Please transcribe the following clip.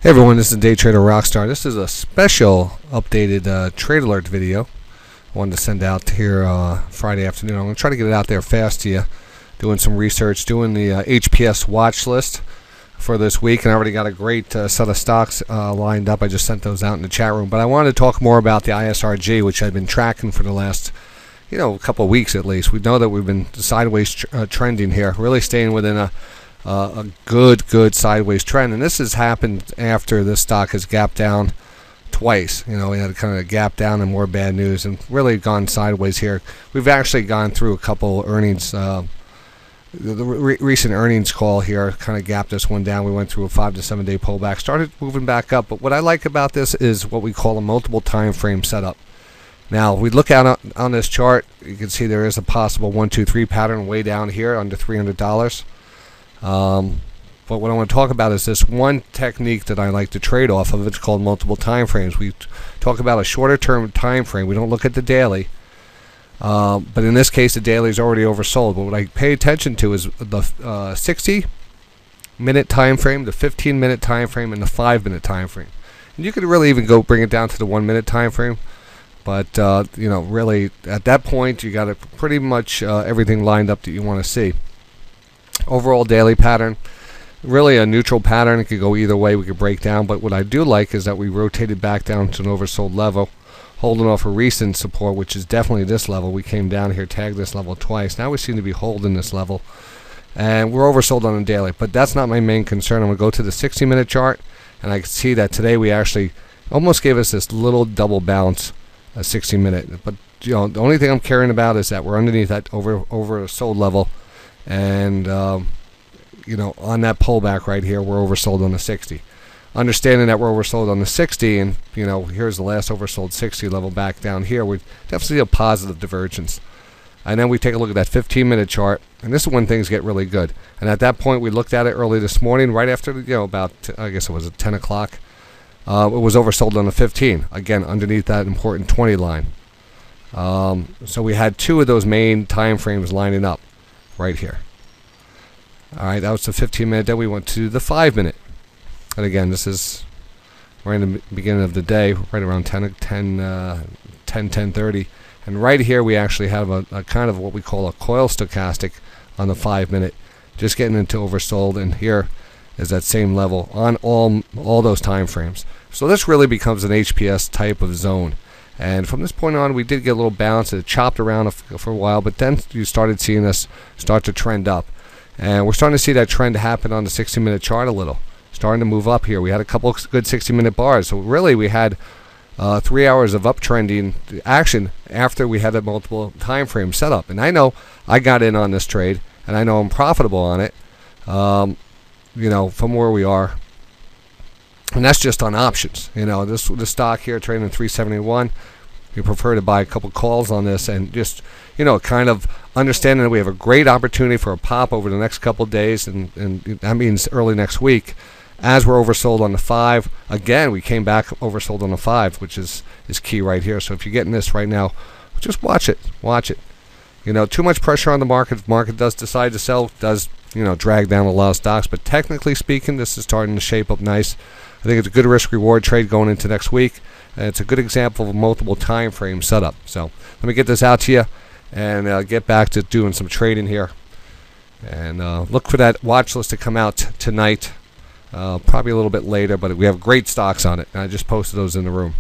Hey everyone, this is DayTraderRockStar. This is a special updated trade alert video I wanted to send out here Friday afternoon. I'm going to try to get it out there fast to you, doing some research, doing the HPS watch list for this week, and I already got a great set of stocks lined up. I just sent those out in the chat room, but I wanted to talk more about the ISRG, which I've been tracking for the last couple of weeks at least. We know that we've been sideways trending here, really staying within a good sideways trend, and this has happened after this stock has gapped down twice. We had kind of a gap down and more bad news, and really gone sideways here. We've actually gone through a couple earnings. The recent earnings call here kind of gapped this one down. We went through a 5 to 7 day pullback, started moving back up. But what I like about this is what we call a multiple time frame setup. Now, if we look out on this chart, you can see there is a possible 1, 2, 3 pattern way down here under $300. But what I want to talk about is this one technique that I like to trade off of. It's called multiple time frames. We talk about a shorter term time frame. We don't look at the daily. But in this case, the daily is already oversold. But what I pay attention to is the 60-minute time frame, the 15-minute time frame, and the 5-minute time frame. And you could really even go bring it down to the 1-minute time frame. But really at that point, you got it pretty much everything lined up that you want to see. Overall daily pattern, really a neutral pattern. It could go either way. We could break down, but what I do like is that we rotated back down to an oversold level, holding off a recent support, which is definitely this level. We came down here, tagged this level twice. Now we seem to be holding this level, and we're oversold on a daily, but that's not my main concern. I'm going to go to the 60-minute chart, and I can see that today we actually almost gave us this little double bounce, a 60-minute. But the only thing I'm caring about is that we're underneath that oversold level. And on that pullback right here, we're oversold on the 60. Understanding that we're oversold on the 60, and here's the last oversold 60 level back down here, we definitely see a positive divergence. And then we take a look at that 15-minute chart, and this is when things get really good. And at that point, we looked at it early this morning, right after about I guess it was at 10 o'clock. It was oversold on the 15, again underneath that important 20 line. So we had two of those main time frames lining up right here. All right, that was the 15-minute. Then we went to the 5-minute, and again, this is right in the beginning of the day, right around 10:30. And right here, we actually have a kind of what we call a coil stochastic on the 5-minute, just getting into oversold. And here is that same level on all those time frames. So this really becomes an HPS type of zone. And from this point on, we did get a little bounce. It chopped around for a while, but then you started seeing us start to trend up. And we're starting to see that trend happen on the 60-minute chart a little. Starting to move up here. We had a couple of good 60-minute bars. So really, we had 3 hours of uptrending action after we had a multiple time frame setup. And I know I got in on this trade, and I know I'm profitable on it, from where we are. And that's just on options. This stock here trading at 371. We prefer to buy a couple calls on this, and just kind of understanding that we have a great opportunity for a pop over the next couple of days, and that means early next week. As we're oversold on the 5, again we came back oversold on the 5, which is key right here. So if you're getting this right now, just watch it. Too much pressure on the market. If the market does decide to sell, does drag down a lot of stocks. But technically speaking, this is starting to shape up nice. I think it's a good risk-reward trade going into next week. And it's a good example of a multiple time frame setup. So let me get this out to you and get back to doing some trading here. And look for that watch list to come out tonight, probably a little bit later. But we have great stocks on it. And I just posted those in the room.